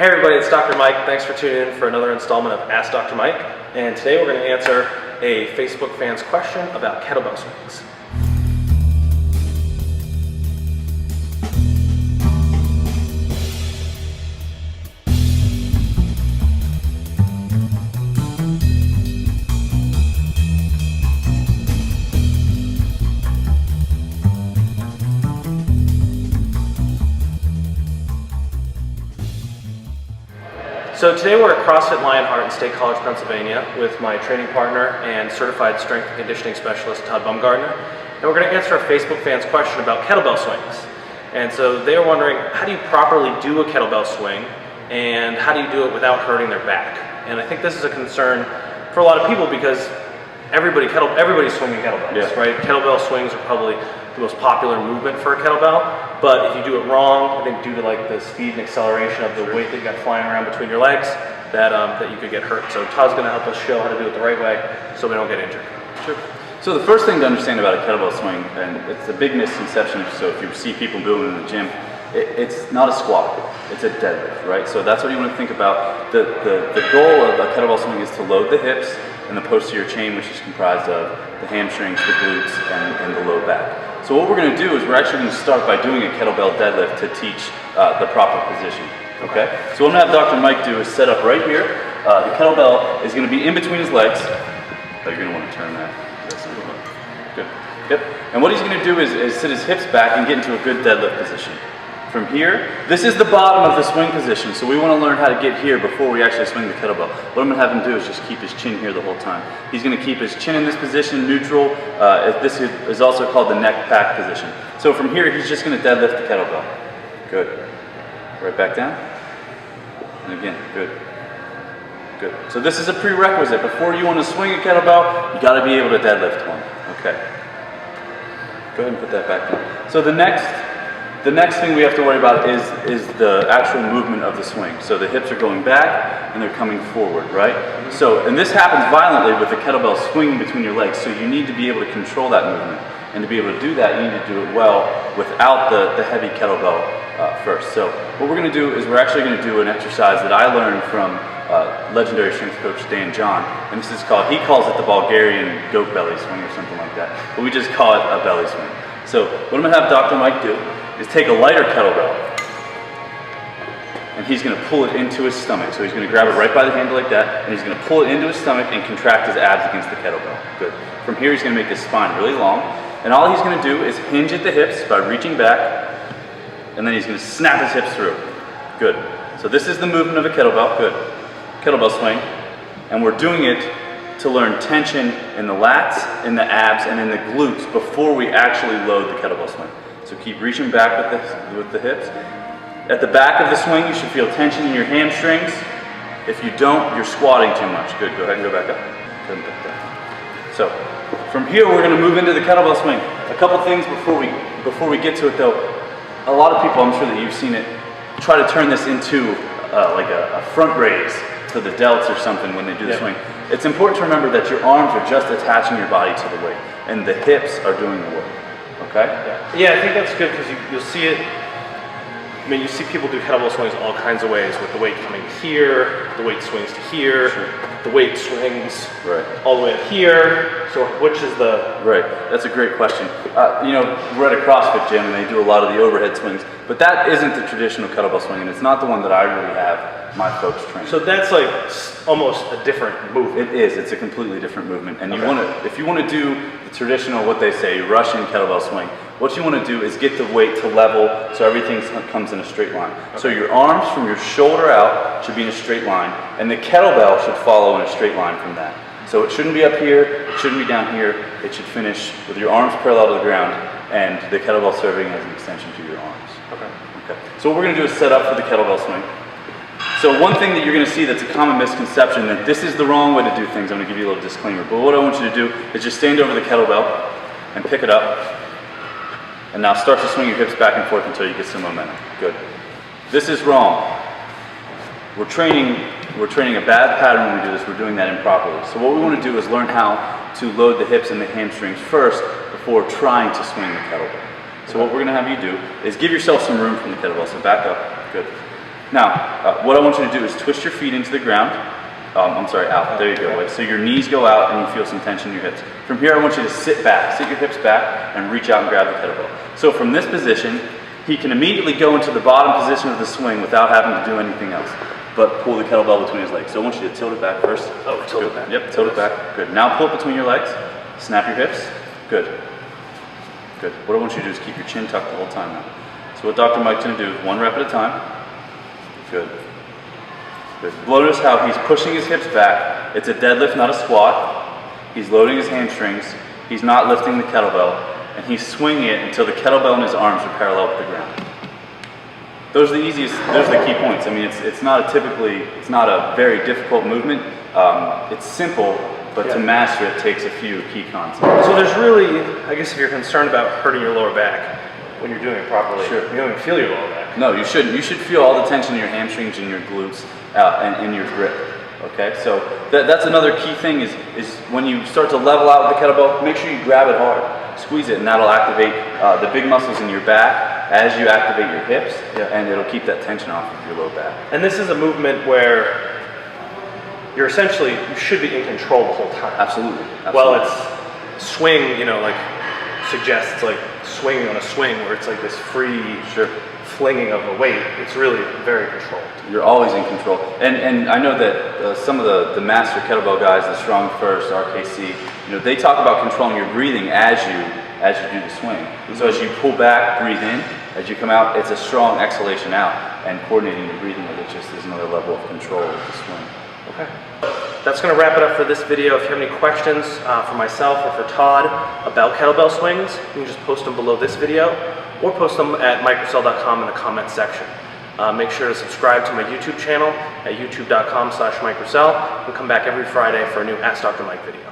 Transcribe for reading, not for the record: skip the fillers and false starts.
Hey everybody, it's Dr. Mike. Thanks for tuning in for another installment of Ask Dr. Mike. And today we're going to answer a Facebook fan's question about kettlebell swings. So today we're at CrossFit Lionheart in State College, Pennsylvania with my training partner and certified strength and conditioning specialist, Todd Bumgardner. And we're going to answer a Facebook fan's question about kettlebell swings. And so they were wondering, how do you properly do a kettlebell swing and how do you do it without hurting their back? And I think this is a concern for a lot of people because everybody's swinging kettlebells, right? Kettlebell swings are probably the most popular movement for a kettlebell, but if you do it wrong, I think due to like the speed and acceleration of the weight that you got flying around between your legs, that you could get hurt. So Todd's going to help us show how to do it the right way so we don't get injured. Sure. So the first thing to understand about a kettlebell swing, and it's a big misconception, so if you see people doing it in the gym, it's not a squat, it's a deadlift, right? So that's what you want to think about. The goal of a kettlebell swing is to load the hips and the posterior chain, which is comprised of the hamstrings, the glutes, and the low back. So what we're going to do is we're actually going to start by doing a kettlebell deadlift to teach the proper position, okay? So what I'm going to have Dr. Mike do is set up right here. The kettlebell is going to be in between his legs. Oh, you're going to want to turn that. Good. Yep. And what he's going to do is sit his hips back and get into a good deadlift position. From here, this is the bottom of the swing position, so we want to learn how to get here before we actually swing the kettlebell. What I'm going to have him do is just keep his chin here the whole time. He's going to keep his chin in this position, neutral. This is also called the neck pack position. So from here, he's just going to deadlift the kettlebell. Good. Right back down. And again, good. Good. So this is a prerequisite. Before you want to swing a kettlebell, you got to be able to deadlift one. Okay. Go ahead and put that back down. So the next thing we have to worry about is the actual movement of the swing. So the hips are going back and they're coming forward, right? So, and this happens violently with the kettlebell swinging between your legs, so you need to be able to control that movement. And to be able to do that, you need to do it well without the heavy kettlebell first. So what we're going to do is we're actually going to do an exercise that I learned from legendary strength coach Dan John, and this is called, he calls it the Bulgarian goat belly swing or something like that, but we just call it a belly swing. So what I'm going to have Dr. Mike do is take a lighter kettlebell and he's going to pull it into his stomach. So he's going to grab it right by the handle like that and he's going to pull it into his stomach and contract his abs against the kettlebell. Good. From here he's going to make his spine really long, and all he's going to do is hinge at the hips by reaching back, and then he's going to snap his hips through. Good. So this is the movement of a kettlebell. Good. Kettlebell swing, and we're doing it to learn tension in the lats, in the abs, and in the glutes before we actually load the kettlebell swing. So keep reaching back with the hips. At the back of the swing, you should feel tension in your hamstrings. If you don't, you're squatting too much. Good, go ahead and go back up. Go ahead and back down. So from here, we're going to move into the kettlebell swing. A couple things before we get to it though. A lot of people, I'm sure that you've seen it, try to turn this into like a front raise for the delts or something when they do the swing. It's important to remember that your arms are just attaching your body to the weight, and the hips are doing the work. Okay? Yeah, I think that's good because you'll see it. I mean, you see people do kettlebell swings all kinds of ways, with the weight coming here, the weight swings to here, the weight swings all the way up here. So which is the... Right, that's a great question. You know, we're at a CrossFit gym and they do a lot of the overhead swings, but that isn't the traditional kettlebell swing, and it's not the one that I really have my folks train. So that's like almost a different movement. It is, it's a completely different movement. And you want to, if you want to do the traditional, what they say, Russian kettlebell swing, what you want to do is get the weight to level so everything comes in a straight line. So your arms from your shoulder out should be in a straight line, and the kettlebell should follow in a straight line from that. So it shouldn't be up here, it shouldn't be down here, it should finish with your arms parallel to the ground and the kettlebell serving as an extension to your arms. Okay. So what we're going to do is set up for the kettlebell swing. So one thing that you're going to see that's a common misconception, that this is the wrong way to do things. I'm going to give you a little disclaimer, but what I want you to do is just stand over the kettlebell and pick it up, and now start to swing your hips back and forth until you get some momentum. Good. This is wrong. We're training a bad pattern when we do this. We're doing that improperly. So what we want to do is learn how to load the hips and the hamstrings first before trying to swing the kettlebell. So what we're going to have you do is give yourself some room from the kettlebell. So back up. Good. Now, what I want you to do is twist your feet into the ground. Out. There you go. Like, so your knees go out and you feel some tension in your hips. From here, I want you to sit back, sit your hips back, and reach out and grab the kettlebell. So from this position, he can immediately go into the bottom position of the swing without having to do anything else, but pull the kettlebell between his legs. So I want you to tilt it back first. Oh, tilt it back. Yep, tilt it back. Good. Now pull it between your legs. Snap your hips. Good. Good. What I want you to do is keep your chin tucked the whole time now. So what Dr. Mike's going to do is 1 rep at a time. Good. Good. Notice how he's pushing his hips back. It's a deadlift, not a squat. He's loading his hamstrings. He's not lifting the kettlebell. And he's swinging it until the kettlebell and his arms are parallel with the ground. Those are the key points. I mean, it's not a very difficult movement. It's simple, but to master it takes a few key concepts. So there's really, I guess if you're concerned about hurting your lower back when you're doing it properly, sure, you don't even feel your lower back. No, you shouldn't. You should feel all the tension in your hamstrings and your glutes and in your grip. Okay, so that's another key thing is when you start to level out with the kettlebell, make sure you grab it hard, squeeze it, and that'll activate the big muscles in your back as you activate your hips, and it'll keep that tension off of your low back. And this is a movement where you should be in control the whole time. Absolutely. Well, it's swing, like suggests like swinging on a swing where it's like this free flinging of a weight. It's really very controlled. You're always in control. And I know that some of the master kettlebell guys, the Strong First, RKC, they talk about controlling your breathing as you do the swing. So as you pull back, breathe in. As you come out, it's a strong exhalation out, and coordinating your breathing with it just is another level of control with the swing. Okay. That's going to wrap it up for this video. If you have any questions for myself or for Todd about kettlebell swings, you can just post them below this video or post them at microcell.com in the comment section. Make sure to subscribe to my YouTube channel at youtube.com/microcell and come back every Friday for a new Ask Dr. Mike video.